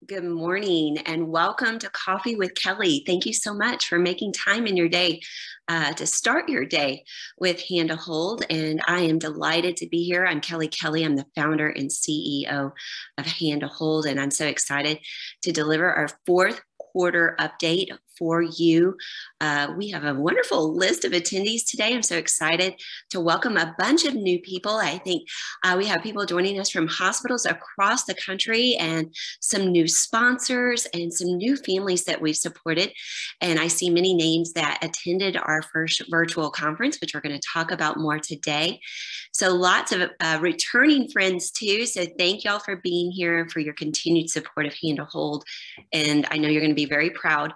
Good morning and welcome to Coffee with Kelly. Thank you so much for making time in your day to start your day with Hand to Hold. And I am delighted to be here. I'm Kelli Kelley. I'm the founder and CEO of Hand to Hold. And I'm so excited to deliver our fourth quarter update for you. We have a wonderful list of attendees today. I'm so excited to welcome a bunch of new people. I think we have people joining us from hospitals across the country and some new sponsors and some new families that we've supported. And I see many names that attended our first virtual conference, which we're going to talk about more today. So lots of returning friends too. So thank y'all for being here and for your continued support of Hand to Hold. And I know you're going to be very proud,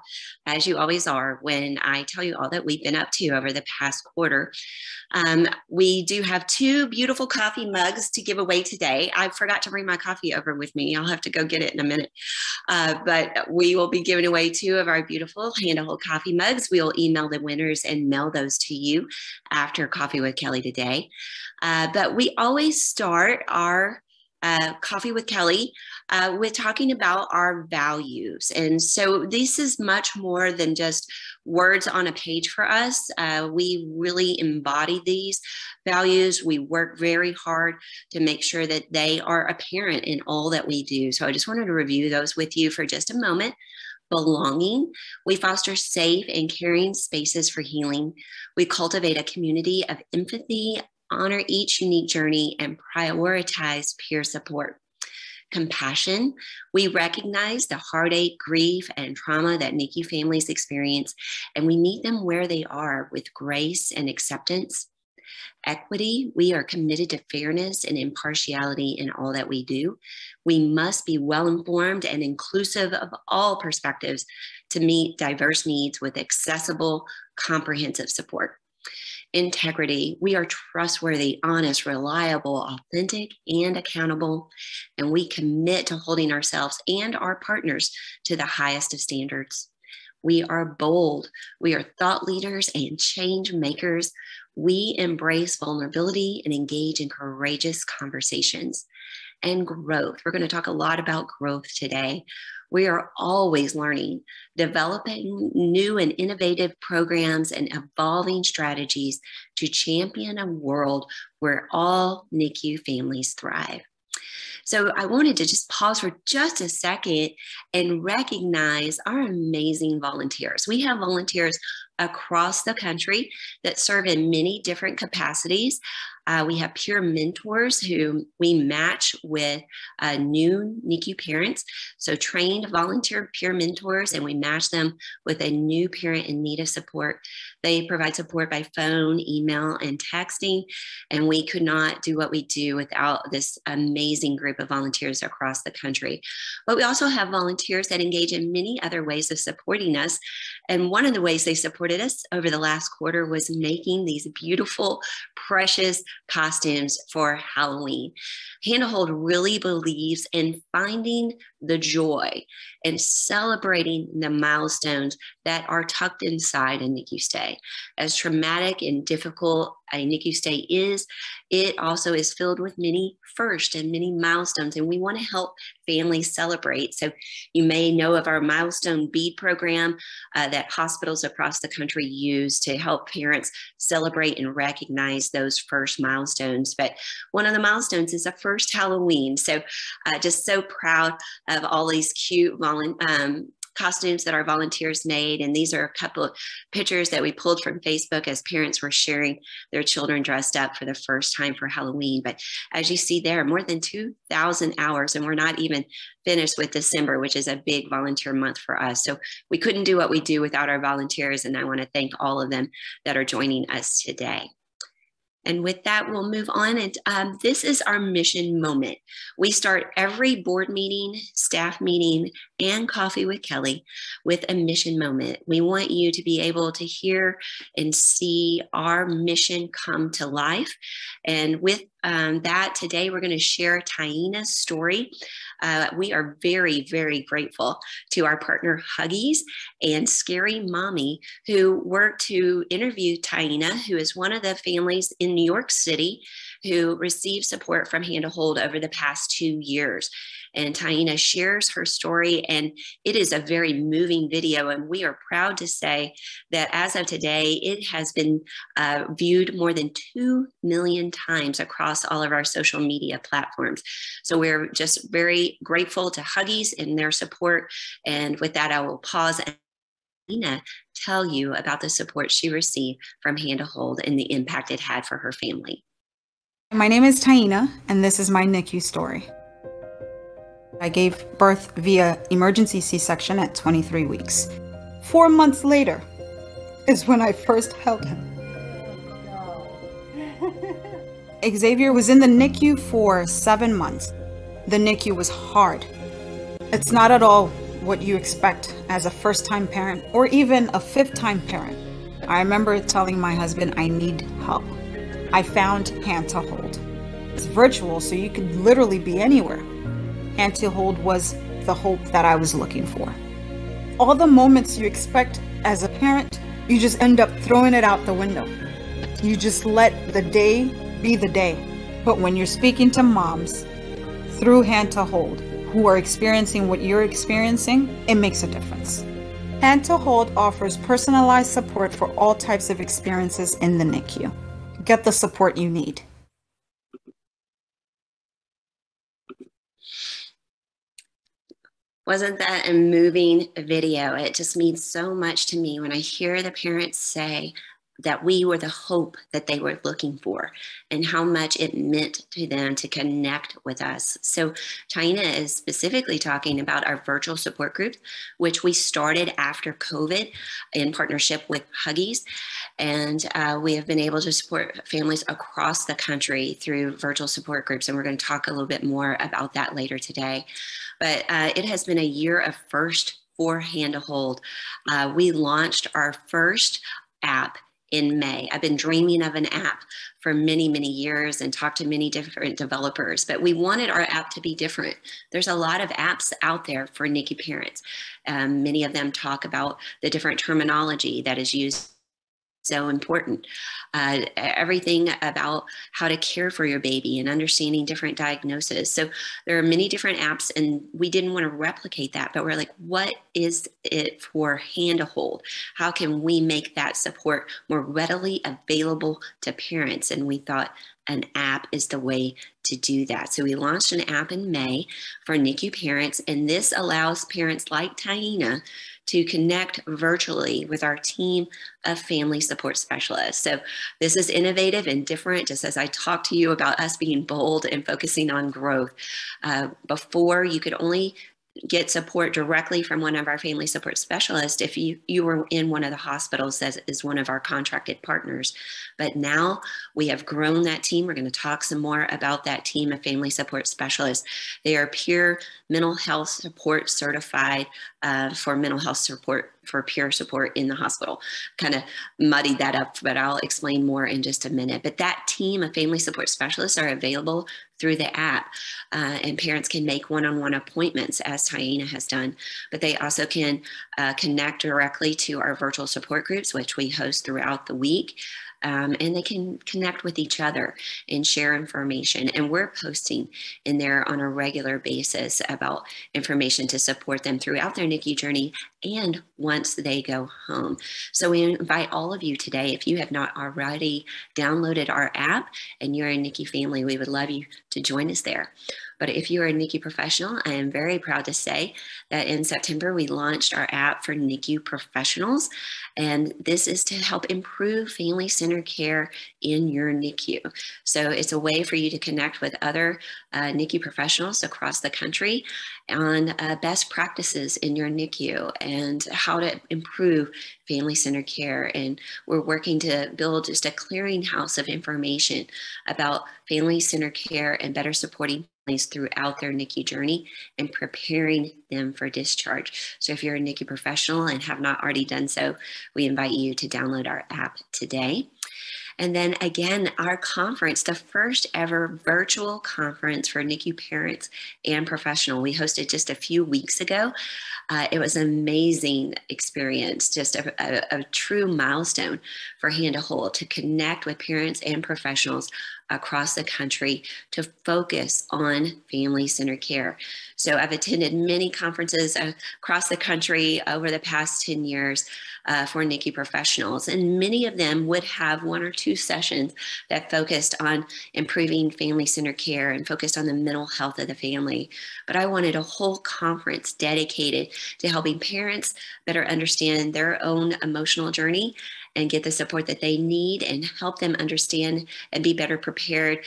as you always are, when I tell you all that we've been up to over the past quarter. We do have two beautiful coffee mugs to give away today. I forgot to bring my coffee over with me. I'll have to go get it in a minute. But we will be giving away two of our beautiful Hand to Hold coffee mugs. We will email the winners and mail those to you after Coffee with Kelly today. But we always start our Coffee with Kelly with talking about our values. And so this is much more than just words on a page for us. We really embody these values. We work very hard to make sure that they are apparent in all that we do. So I just wanted to review those with you for just a moment. Belonging. We foster safe and caring spaces for healing. We cultivate a community of empathy, honor each unique journey, and prioritize peer support. Compassion. We recognize the heartache, grief, and trauma that NICU families experience, and we meet them where they are with grace and acceptance. Equity. We are committed to fairness and impartiality in all that we do. We must be well-informed and inclusive of all perspectives to meet diverse needs with accessible, comprehensive support. Integrity. We are trustworthy, honest, reliable, authentic, and accountable. And we commit to holding ourselves and our partners to the highest of standards. We are bold. We are thought leaders and change makers. We embrace vulnerability and engage in courageous conversations. And growth. We're going to talk a lot about growth today. We are always learning, developing new and innovative programs and evolving strategies to champion a world where all NICU families thrive. So I wanted to just pause for just a second and recognize our amazing volunteers. We have volunteers across the country that serve in many different capacities. We have peer mentors who we match with new NICU parents. So trained volunteer peer mentors, and we match them with a new parent in need of support. They provide support by phone, email, and texting. And we could not do what we do without this amazing group of volunteers across the country. But we also have volunteers that engage in many other ways of supporting us. And one of the ways they supported us over the last quarter was making these beautiful, precious costumes for Halloween. Hand to Hold really believes in finding the joy and celebrating the milestones that are tucked inside a NICU stay. As traumatic and difficult a NICU stay is, it also is filled with many firsts and many milestones, and we want to help families celebrate. So you may know of our milestone bead program that hospitals across the country use to help parents celebrate and recognize those first milestones. But one of the milestones is a first Halloween. So just so proud of all these cute costumes that our volunteers made. And these are a couple of pictures that we pulled from Facebook as parents were sharing their children dressed up for the first time for Halloween. But as you see there, more than 2,000 hours, and we're not even finished with December, which is a big volunteer month for us. So we couldn't do what we do without our volunteers. And I want to thank all of them that are joining us today. And with that, we'll move on. And this is our mission moment. We start every board meeting, staff meeting, and Coffee with Kelly with a mission moment. We want you to be able to hear and see our mission come to life. And with that, today we're going to share Taina's story. We are very, very grateful to our partner Huggies and Scary Mommy, who worked to interview Taina, who is one of the families in New York City who received support from Hand to Hold over the past 2 years. And Taina shares her story, and it is a very moving video. And we are proud to say that as of today, it has been viewed more than 2 million times across all of our social media platforms. So we're just very grateful to Huggies and their support. And with that, I will pause and Taina tell you about the support she received from Hand to Hold and the impact it had for her family. My name is Taina, and this is my NICU story. I gave birth via emergency C-section at 23 weeks. 4 months later is when I first held him. Xavier was in the NICU for 7 months. The NICU was hard. It's not at all what you expect as a first-time parent or even a fifth-time parent. I remember telling my husband I need help. I found Hand to Hold. It's virtual, so you could literally be anywhere. Hand to Hold was the hope that I was looking for. All the moments you expect as a parent, you just end up throwing it out the window. You just let the day be the day. But when you're speaking to moms through Hand to Hold, who are experiencing what you're experiencing, it makes a difference. Hand to Hold offers personalized support for all types of experiences in the NICU. Get the support you need. Wasn't that a moving video? It just means so much to me when I hear the parents say that we were the hope that they were looking for and how much it meant to them to connect with us. So Taina is specifically talking about our virtual support groups, which we started after COVID in partnership with Huggies. And we have been able to support families across the country through virtual support groups. And we're going to talk a little bit more about that later today. But it has been a year of first for Hand to Hold. We launched our first app in May. I've been dreaming of an app for many, many years and talked to many different developers, but we wanted our app to be different. There's a lot of apps out there for NICU parents. Many of them talk about the different terminology that is used. So important. Everything about how to care for your baby and understanding different diagnoses. So there are many different apps, and we didn't want to replicate that, but we're like, what is it for Hand to Hold? How can we make that support more readily available to parents? And we thought an app is the way to do that. So we launched an app in May for NICU parents, and this allows parents like Taina to connect virtually with our team of family support specialists. So this is innovative and different, just as I talked to you about us being bold and focusing on growth. Before, you could only get support directly from one of our family support specialists if you were in one of the hospitals that is one of our contracted partners. But now we have grown that team. We're going to talk some more about that team of family support specialists. They are peer mental health support certified for mental health support, for peer support in the hospital. Kind of muddied that up, but I'll explain more in just a minute. But that team of family support specialists are available through the app, and parents can make one-on-one appointments, as Taina has done. But they also can connect directly to our virtual support groups, which we host throughout the week. And they can connect with each other and share information. And we're posting in there on a regular basis about information to support them throughout their NICU journey and once they go home. So we invite all of you today, if you have not already downloaded our app and you're a NICU family, we would love you to join us there. But if you're a NICU professional, I am very proud to say that in September, we launched our app for NICU professionals. And this is to help improve family-centered care in your NICU. So it's a way for you to connect with other NICU professionals across the country on best practices in your NICU and how to improve family-centered care. And we're working to build just a clearinghouse of information about family-centered care and better supporting families throughout their NICU journey and preparing them for discharge. So if you're a NICU professional and have not already done so, we invite you to download our app today. And then again, our conference, the first ever virtual conference for NICU parents and professional, we hosted just a few weeks ago. It was an amazing experience, just a true milestone for Hand to Hold to connect with parents and professionals across the country to focus on family-centered care. So I've attended many conferences across the country over the past 10 years for NICU professionals, and many of them would have one or two sessions that focused on improving family-centered care and focused on the mental health of the family. But I wanted a whole conference dedicated to helping parents better understand their own emotional journey and get the support that they need and help them understand and be better prepared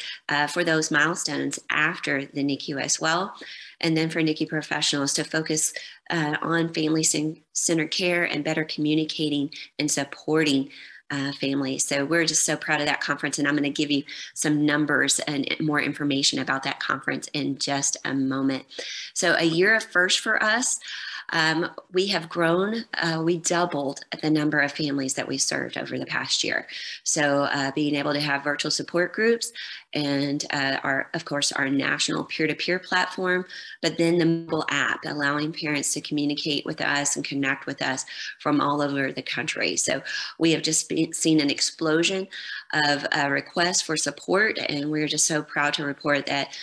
for those milestones after the NICU as well. And then for NICU professionals to focus on family-centered care and better communicating and supporting families. So we're just so proud of that conference, and I'm going to give you some numbers and more information about that conference in just a moment. So a year of first for us. We have grown, we doubled the number of families that we served over the past year. So being able to have virtual support groups and of course, our national peer-to-peer platform, but then the mobile app, allowing parents to communicate with us and connect with us from all over the country. So we have just seen an explosion of requests for support, and we're just so proud to report that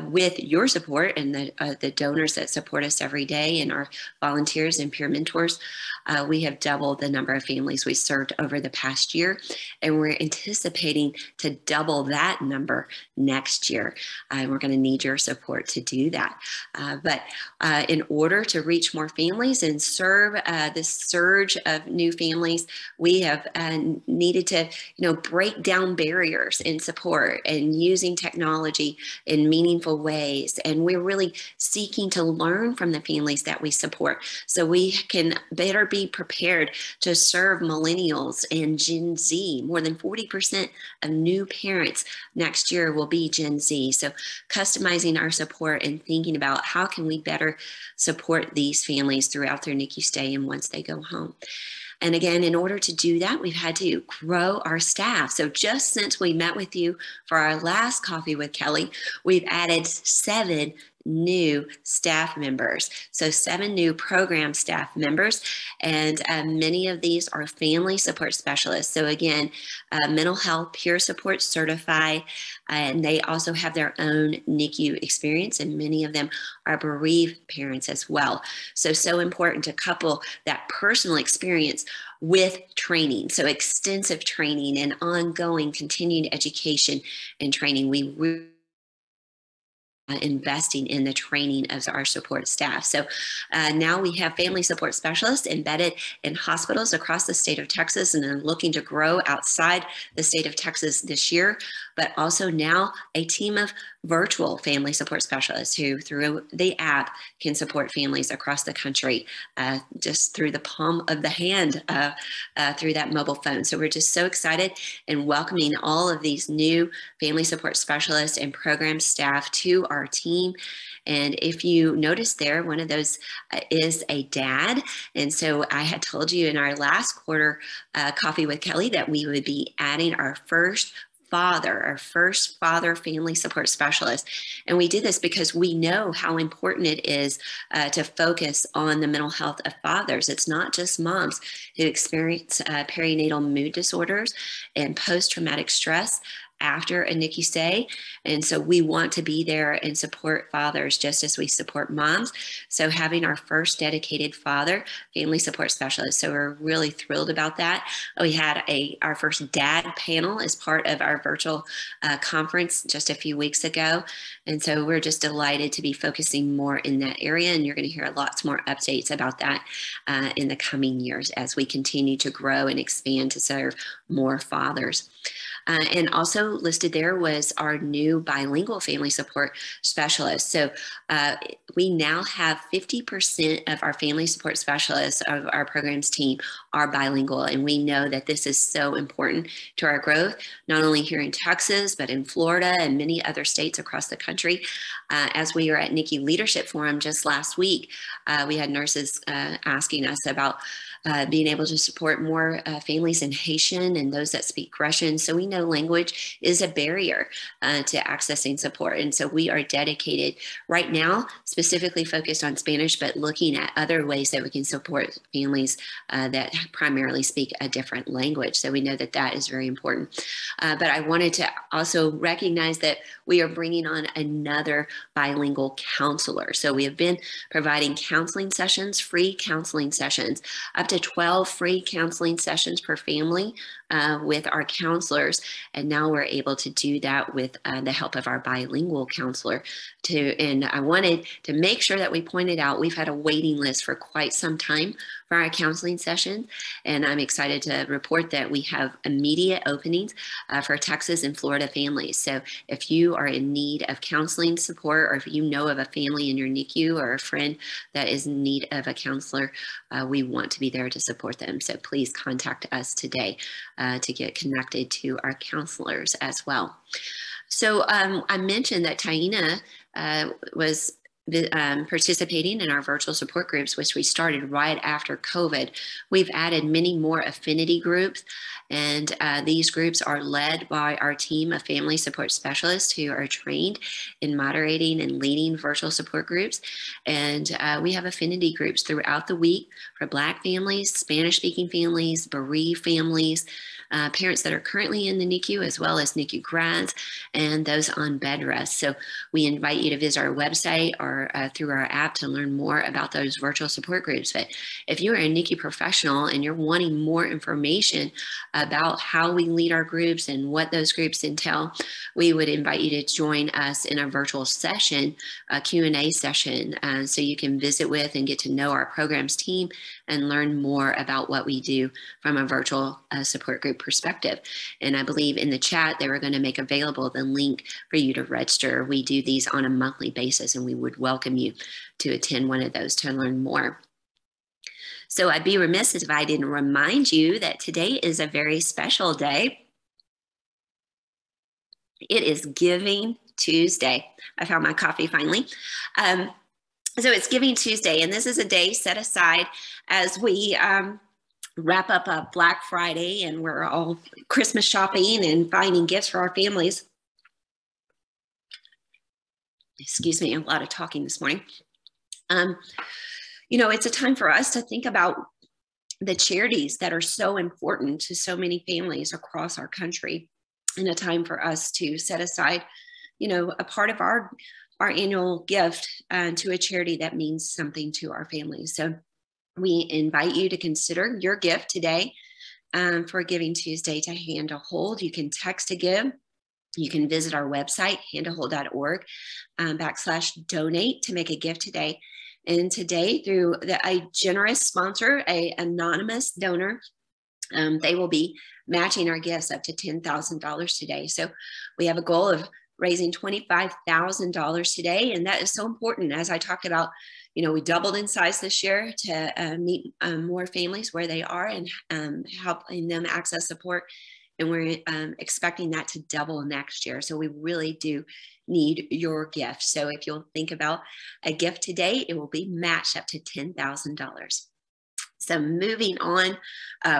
with your support and the donors that support us every day and our volunteers and peer mentors, we have doubled the number of families we served over the past year, and we're anticipating to double that number next year. We're going to need your support to do that. But in order to reach more families and serve this surge of new families, we have needed to, break down barriers in support and using technology in meaningful ways. And we're really seeking to learn from the families that we support so we can better be prepared to serve millennials and Gen Z. More than 40% of new parents next year will be Gen Z. So customizing our support and thinking about how can we better support these families throughout their NICU stay and once they go home. And again, in order to do that, we've had to grow our staff. So just since we met with you for our last Coffee with Kelly, we've added 7 new staff members. So 7 new program staff members, and many of these are family support specialists. So again, mental health peer support certified, and they also have their own NICU experience, and many of them are bereaved parents as well. So important to couple that personal experience with training. So extensive training and ongoing continued education and training. We really investing in the training of our support staff. So now we have family support specialists embedded in hospitals across the state of Texas, and are looking to grow outside the state of Texas this year, but also now a team of virtual family support specialists who through the app can support families across the country just through the palm of the hand through that mobile phone. So we're just so excited and welcoming all of these new family support specialists and program staff to our team. And if you notice there, one of those is a dad. And so I had told you in our last quarter Coffee with Kelly that we would be adding our first father family support specialist. And we did this because we know how important it is to focus on the mental health of fathers. It's not just moms who experience perinatal mood disorders and post-traumatic stress after a NICU stay. And so we want to be there and support fathers just as we support moms. So having our first dedicated father family support specialist. So we're really thrilled about that. We had our first dad panel as part of our virtual conference just a few weeks ago. And so we're just delighted to be focusing more in that area. And you're going to hear lots more updates about that in the coming years as we continue to grow and expand to serve more fathers. And also listed there was our new bilingual family support specialist. So we now have 50% of our family support specialists of our programs team are bilingual. And we know that this is so important to our growth, not only here in Texas, but in Florida and many other states across the country. As we were at NICU Leadership Forum just last week, we had nurses asking us about being able to support more families in Haitian and those that speak Russian, And so we know language is a barrier to accessing support. And so we are dedicated right now, specifically focused on Spanish, but looking at other ways that we can support families that primarily speak a different language. So we know that that is very important. But I wanted to also recognize that we are bringing on another bilingual counselor. So we have been providing counseling sessions, free counseling sessions, up to 12 free counseling sessions per family with our counselors. And now we're able to do that with the help of our bilingual counselor and I wanted to make sure that we pointed out we've had a waiting list for quite some time for our counseling session. And I'm excited to report that we have immediate openings for Texas and Florida families. So if you are in need of counseling support, or if you know of a family in your NICU or a friend that is in need of a counselor, we want to be there to support them. So please contact us today to get connected to our counselors as well. So I mentioned that Taina was participating in our virtual support groups, which we started right after COVID. We've added many more affinity groups, and these groups are led by our team of family support specialists who are trained in moderating and leading virtual support groups. And we have affinity groups throughout the week for Black families, Spanish-speaking families, bereaved families, parents that are currently in the NICU, as well as NICU grads, and those on bed rest. So we invite you to visit our website or through our app to learn more about those virtual support groups. But if you are a NICU professional and you're wanting more information about how we lead our groups and what those groups entail, we would invite you to join us in a virtual session, a Q&A session, so you can visit with and get to know our programs team and learn more about what we do from a virtual support group perspective. And I believe in the chat, they were going to make available the link for you to register. We do these on a monthly basis, and we would welcome you to attend one of those to learn more. So I'd be remiss if I didn't remind you that today is a very special day. It is Giving Tuesday. I found my coffee finally. So it's Giving Tuesday, and this is a day set aside as we wrap up Black Friday, and we're all Christmas shopping and finding gifts for our families. Excuse me, a lot of talking this morning. You know, it's a time for us to think about the charities that are so important to so many families across our country, and a time for us to set aside, you know, a part of our annual gift to a charity that means something to our families. So we invite you to consider your gift today for Giving Tuesday to Hand to Hold. You can text to give. You can visit our website, handtohold.org /donate to make a gift today. And today, through a generous sponsor, an anonymous donor, they will be matching our gifts up to $10,000 today. So we have a goal of raising $25,000 today. And that is so important. As I talked about, you know, we doubled in size this year to meet more families where they are and helping them access support. And we're expecting that to double next year. So we really do need your gift. So if you'll think about a gift today, it will be matched up to $10,000. So moving on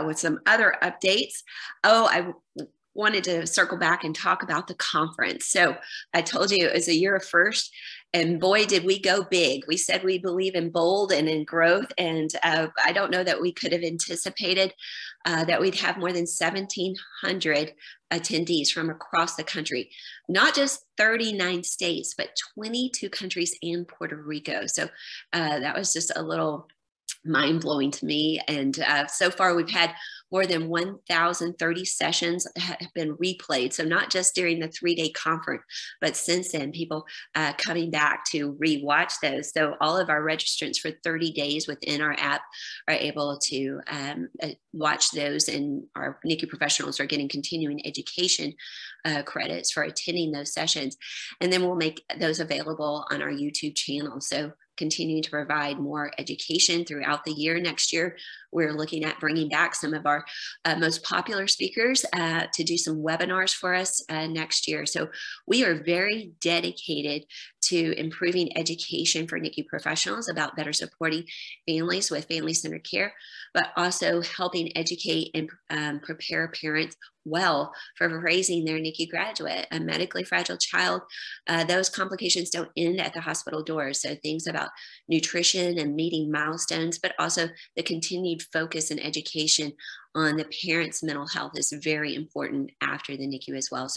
with some other updates. I wanted to circle back and talk about the conference. So I told you it was a year of first, and boy, did we go big. We said we believe in bold and in growth, and I don't know that we could have anticipated that we'd have more than 1,700 attendees from across the country, not just 39 states, but 22 countries and Puerto Rico. So that was just a little mind-blowing to me. And so far we've had more than 1,030 sessions have been replayed. So not just during the 3-day conference, but since then, people coming back to rewatch those. So all of our registrants for 30 days within our app are able to watch those, and our NICU professionals are getting continuing education credits for attending those sessions. And then we'll make those available on our YouTube channel. So continuing to provide more education throughout the year. Next year, we're looking at bringing back some of our most popular speakers to do some webinars for us next year. So we are very dedicated to improving education for NICU professionals about better supporting families with family-centered care, but also helping educate and prepare parents well for raising their NICU graduate. A medically fragile child, those complications don't end at the hospital doors. So things about nutrition and meeting milestones, but also the continued focus and education on the parents' mental health is very important after the NICU as well.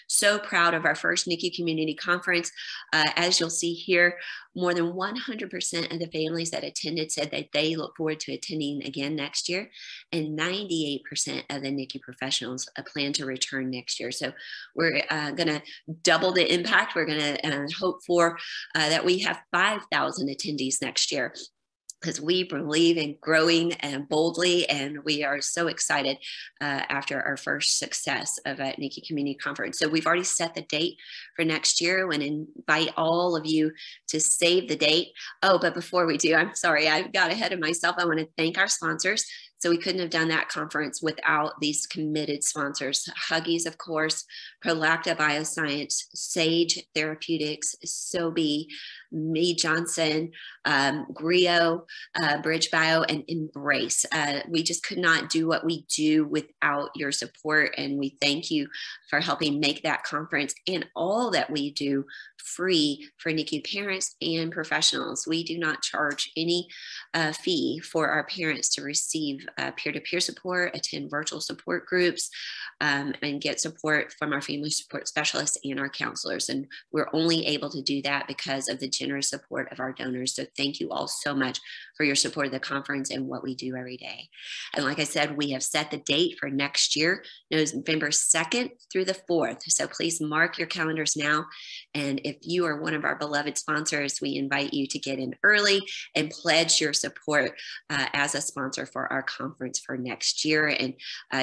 So proud of our first NICU community conference. As you'll see here, more than 100% of the families that attended said that they look forward to attending again next year, and 98% of the NICU professionals plan to return next year. So we're going to double the impact. We're going to hope for that we have 5,000 attendees next year, because we believe in growing and boldly, and we are so excited after our first success of a NICU Community Conference. So we've already set the date for next year and invite all of you to save the date. Oh, but before we do, I'm sorry, I got ahead of myself. I want to thank our sponsors. So we couldn't have done that conference without these committed sponsors. Huggies, of course, Prolacta Bioscience, Sage Therapeutics, Sobe, Mead Johnson, Grio, Bridge Bio, and Embrace. We just could not do what we do without your support, and we thank you for helping make that conference and all that we do free for NICU parents and professionals. We do not charge any fee for our parents to receive peer-to-peer support, attend virtual support groups, and get support from our family support specialists and our counselors. And we're only able to do that because of the generous support of our donors. So thank you all so much for your support of the conference and what we do every day. And like I said, we have set the date for next year, November 2nd through the 4th. So please mark your calendars now. And if you are one of our beloved sponsors, we invite you to get in early and pledge your support as a sponsor for our conference for next year. And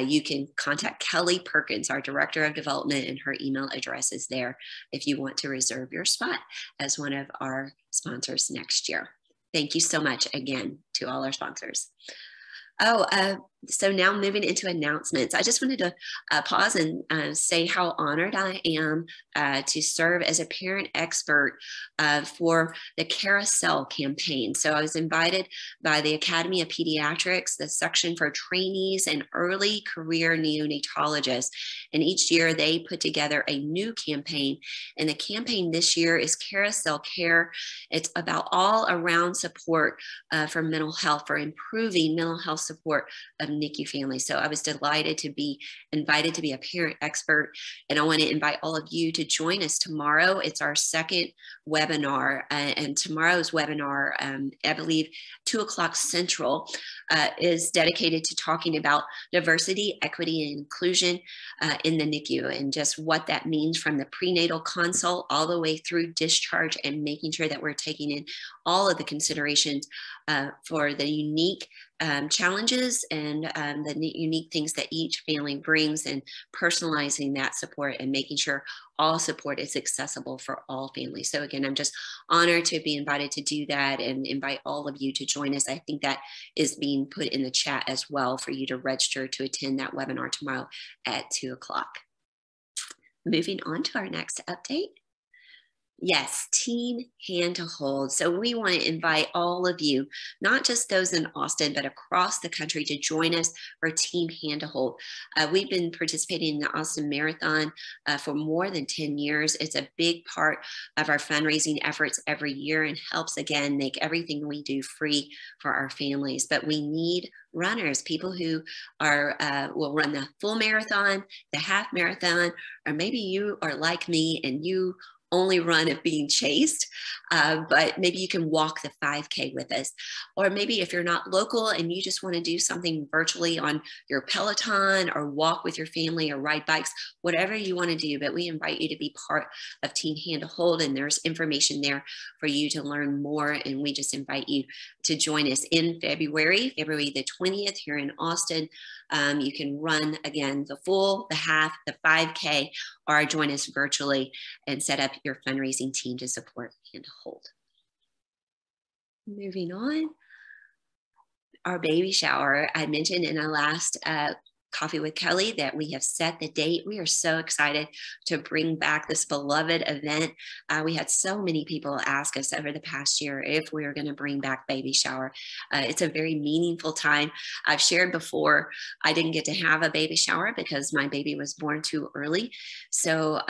you can contact Kelly Perkins, our Director of Development, and her email address is there if you want to reserve your spot as one of our sponsors next year. Thank you so much again to all our sponsors. So now moving into announcements, I just wanted to pause and say how honored I am to serve as a parent expert for the Carousel campaign. So I was invited by the Academy of Pediatrics, the section for trainees and early career neonatologists. And each year they put together a new campaign. And the campaign this year is Carousel Care. It's about all around support for mental health, for improving mental health support of NICU families. So I was delighted to be invited to be a parent expert, and I want to invite all of you to join us tomorrow. It's our second webinar, and tomorrow's webinar, I believe 2:00 Central, is dedicated to talking about diversity, equity, and inclusion in the NICU, and just what that means from the prenatal consult all the way through discharge, and making sure that we're taking in all of the considerations for the unique challenges and the unique things that each family brings, and personalizing that support and making sure all support is accessible for all families. So again, I'm just honored to be invited to do that and invite all of you to join us. I think that is being put in the chat as well for you to register to attend that webinar tomorrow at 2:00. Moving on to our next update. Yes, Team Hand to Hold. So we want to invite all of you, not just those in Austin, but across the country, to join us for Team Hand to Hold. We've been participating in the Austin Marathon for more than 10 years. It's a big part of our fundraising efforts every year, and helps, again, make everything we do free for our families. But we need runners, people who are will run the full marathon, the half marathon, or maybe you are like me and you only run if being chased, but maybe you can walk the 5K with us. Or maybe if you're not local and you just want to do something virtually on your Peloton, or walk with your family, or ride bikes, whatever you want to do. But we invite you to be part of Team Hand to Hold, and there's information there for you to learn more. And we just invite you to join us in February the 20th here in Austin. You can run, again, the full, the half, the 5K, or join us virtually and set up your fundraising team to support Hand to Hold. Moving on, our baby shower. I mentioned in our last Coffee with Kelly that we have set the date. We are so excited to bring back this beloved event. We had so many people ask us over the past year if we were going to bring back baby shower. It's a very meaningful time. I've shared before, I didn't get to have a baby shower because my baby was born too early. So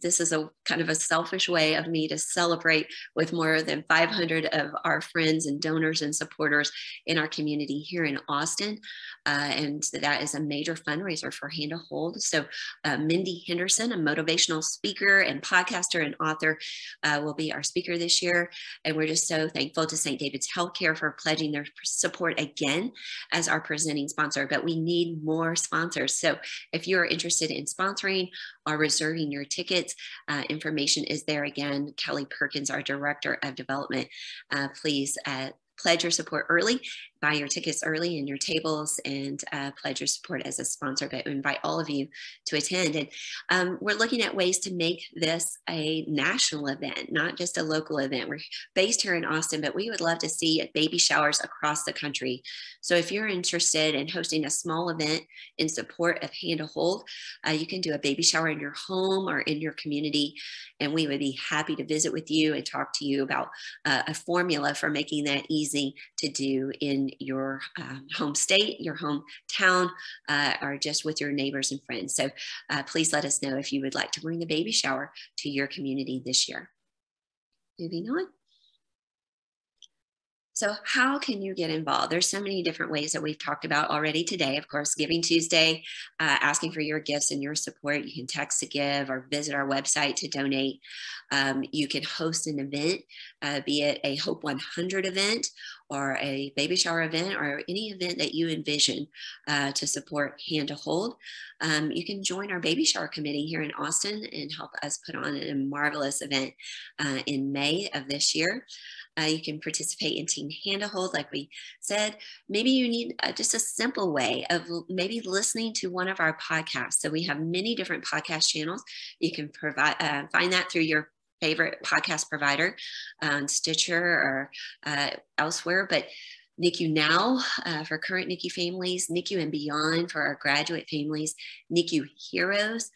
this is a kind of a selfish way of me to celebrate with more than 500 of our friends and donors and supporters in our community here in Austin. And that is a major fundraiser for Hand to Hold. So Mindy Henderson, a motivational speaker and podcaster and author, will be our speaker this year. And we're just so thankful to St. David's Healthcare for pledging their support again as our presenting sponsor. But we need more sponsors. So if you're interested in sponsoring or reserving your tickets, information is there again. Kelly Perkins, our Director of Development, please pledge your support early, buy your tickets early in your tables, and pledge your support as a sponsor. But we invite all of you to attend. And we're looking at ways to make this a national event, not just a local event. We're based here in Austin, but we would love to see baby showers across the country. So if you're interested in hosting a small event in support of Hand to Hold, you can do a baby shower in your home or in your community. And we would be happy to visit with you and talk to you about a formula for making that easy to do in your home state, your hometown, or just with your neighbors and friends. So please let us know if you would like to bring a baby shower to your community this year. Moving on. So how can you get involved? There's so many different ways that we've talked about already today. Of course, Giving Tuesday, asking for your gifts and your support. You can text to give or visit our website to donate. You can host an event, be it a Hope 100 event or a baby shower event or any event that you envision to support Hand to Hold. You can join our baby shower committee here in Austin and help us put on a marvelous event in May of this year. You can participate in Team Hand to Hold, like we said. Maybe you need just a simple way of maybe listening to one of our podcasts. So we have many different podcast channels. You can find that through your favorite podcast provider, Stitcher or elsewhere. But NICU Now for current NICU families, NICU and Beyond for our graduate families, NICU Heroes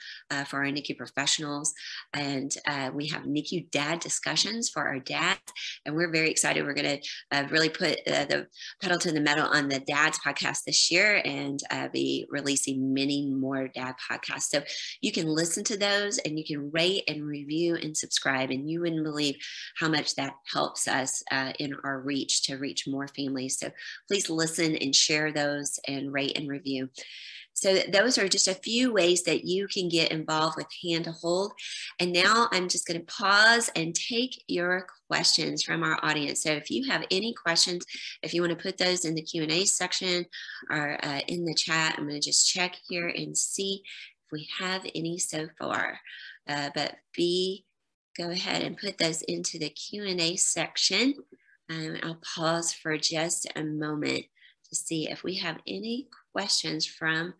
for our NICU professionals, and we have NICU Dad Discussions for our dads. And we're very excited. We're going to really put the pedal to the metal on the Dads podcast this year and be releasing many more dad podcasts. So you can listen to those and you can rate and review and subscribe. And you wouldn't believe how much that helps us in our reach to reach more families. So please listen and share those and rate and review. So those are just a few ways that you can get involved with Hand to Hold. And now I'm just going to pause and take your questions from our audience. So if you have any questions, if you want to put those in the Q&A section or in the chat, I'm going to just check here and see if we have any so far. But go ahead and put those into the Q&A section. I'll pause for just a moment to see if we have any questions from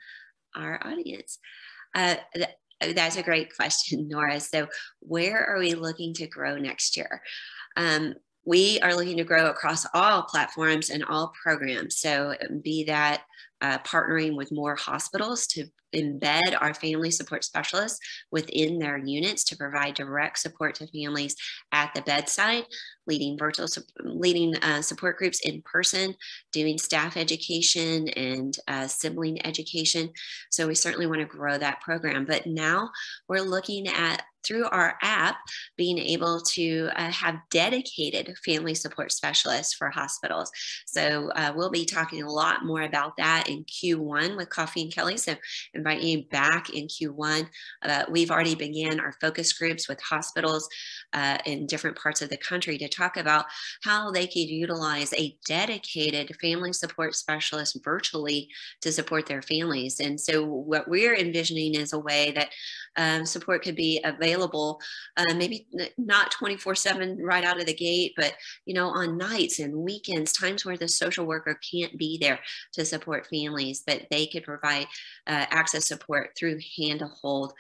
our audience. That's a great question, Nora. So where are we looking to grow next year? We are looking to grow across all platforms and all programs. So be that partnering with more hospitals to embed our family support specialists within their units to provide direct support to families at the bedside, leading support groups in person, doing staff education and sibling education. So we certainly want to grow that program. But now we're looking at, through our app, being able to have dedicated family support specialists for hospitals. So we'll be talking a lot more about that in Q1 with Coffee and Kelly. So invite you back in Q1. We've already began our focus groups with hospitals in different parts of the country to talk about how they could utilize a dedicated family support specialist virtually to support their families. And so what we're envisioning is a way that support could be available available, maybe not 24/7 right out of the gate, but, on nights and weekends, times where the social worker can't be there to support families, but they could provide access support through Hand to Hold,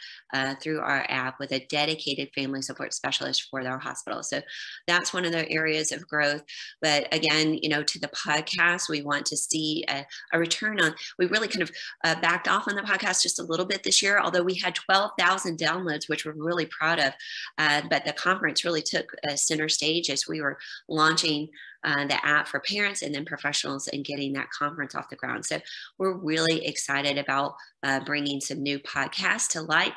through our app with a dedicated family support specialist for their hospital. So that's one of the areas of growth. But again, to the podcast, we want to see a return on. We really kind of backed off on the podcast just a little bit this year, although we had 12,000 downloads, which we're really proud of. But the conference really took a center stage as we were launching the app for parents and then professionals and getting that conference off the ground. So we're really excited about bringing some new podcasts to light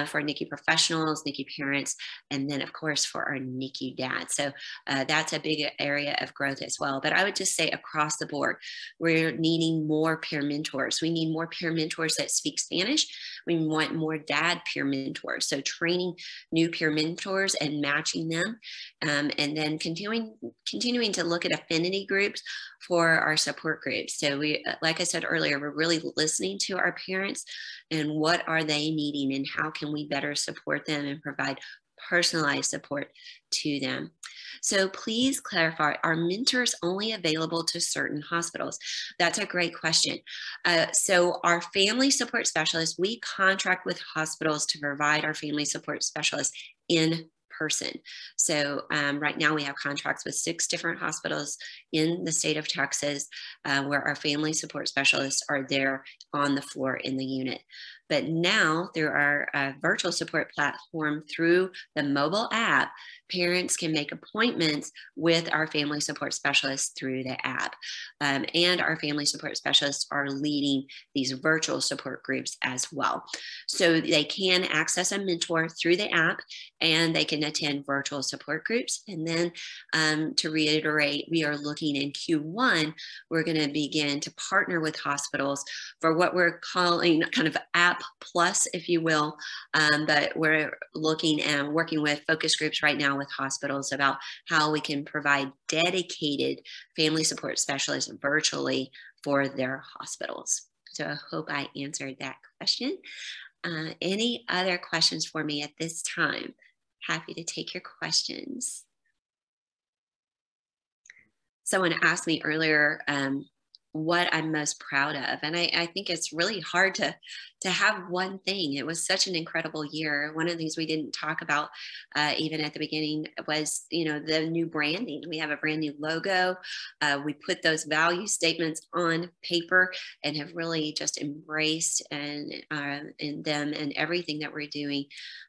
for NICU professionals, NICU parents, and then of course for our NICU dads. So that's a big area of growth as well. But I would just say across the board, we're needing more peer mentors. We need more peer mentors that speak Spanish. We want more dad peer mentors. So training new peer mentors and matching them, and then continuing to look at affinity groups for our support groups. So we, like I said earlier, we're really listening to our parents and what are they needing and how can we better support them and provide personalized support to them. So please clarify, are mentors only available to certain hospitals? That's a great question. So our family support specialists, we contract with hospitals to provide our family support specialists in person. So right now we have contracts with 6 different hospitals in the state of Texas where our family support specialists are there on the floor in the unit. But now through our virtual support platform, through the mobile app, parents can make appointments with our family support specialists through the app. And our family support specialists are leading these virtual support groups as well. So they can access a mentor through the app and they can attend virtual support groups. And then to reiterate, we are looking in Q1, we're going to begin to partner with hospitals for what we're calling kind of app plus, if you will. But we're looking and working with focus groups right now with hospitals about how we can provide dedicated family support specialists virtually for their hospitals. So I hope I answered that question. Any other questions for me at this time? Happy to take your questions. Someone asked me earlier what I'm most proud of. And I think it's really hard to have one thing. It was such an incredible year. One of the things we didn't talk about even at the beginning was, the new branding. We have a brand new logo. We put those value statements on paper and have really just embraced in them and everything that we're doing.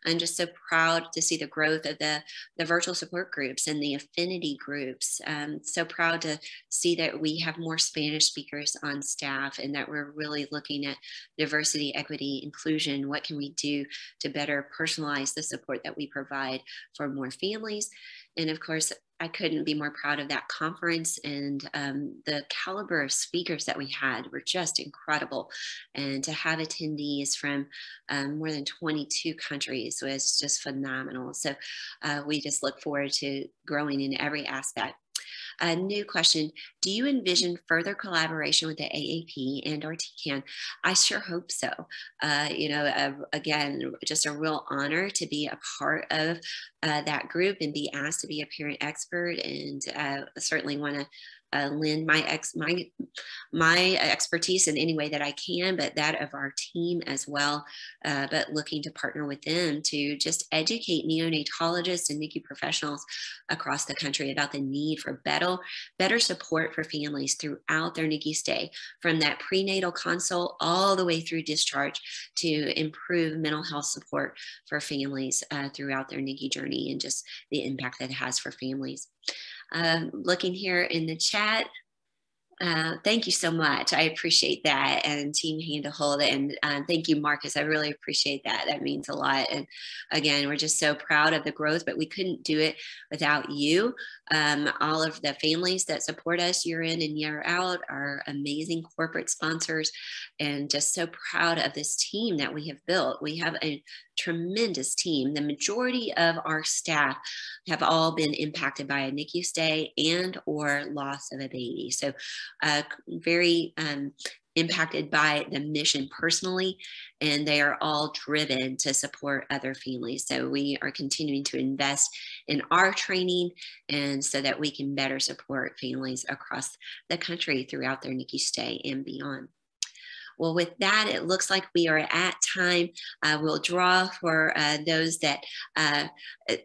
I'm just so proud to see the growth of the virtual support groups and the affinity groups. So proud to see that we have more Spanish speakers on staff and that we're really looking at diversity, equity, inclusion. What can we do to better personalize the support that we provide for more families? And of course, I couldn't be more proud of that conference, and the caliber of speakers that we had were just incredible. And to have attendees from more than 22 countries was just phenomenal. So we just look forward to growing in every aspect. A new question, do you envision further collaboration with the AAP and or TCAN? I sure hope so. Again, just a real honor to be a part of that group and be asked to be a parent expert, and certainly want to lend my expertise in any way that I can, but that of our team as well. But looking to partner with them to just educate neonatologists and NICU professionals across the country about the need for better support for families throughout their NICU stay, from that prenatal consult all the way through discharge, to improve mental health support for families throughout their NICU journey, and just the impact that it has for families. Looking here in the chat, thank you so much. I appreciate that. And Team Hand to Hold. And thank you, Marcus. I really appreciate that. That means a lot. And again, we're just so proud of the growth, but we couldn't do it without you. All of the families that support us year in and year out, our amazing corporate sponsors, and just so proud of this team that we have built. We have a tremendous team. The majority of our staff have all been impacted by a NICU stay and or loss of a baby. So very impacted by the mission personally, and they are all driven to support other families. So we are continuing to invest in our training, and so that we can better support families across the country throughout their NICU stay and beyond. Well, with that, it looks like we are at time. We'll draw for those that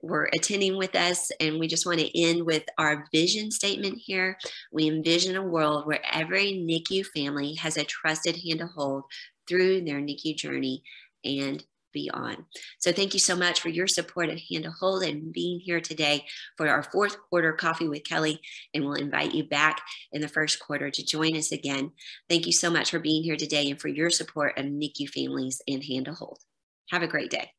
were attending with us, and we just want to end with our vision statement here. We envision a world where every NICU family has a trusted hand to hold through their NICU journey and beyond. So thank you so much for your support at Hand to Hold and being here today for our fourth quarter Coffee with Kelly. And we'll invite you back in the first quarter to join us again. Thank you so much for being here today and for your support of NICU families and Hand to Hold. Have a great day.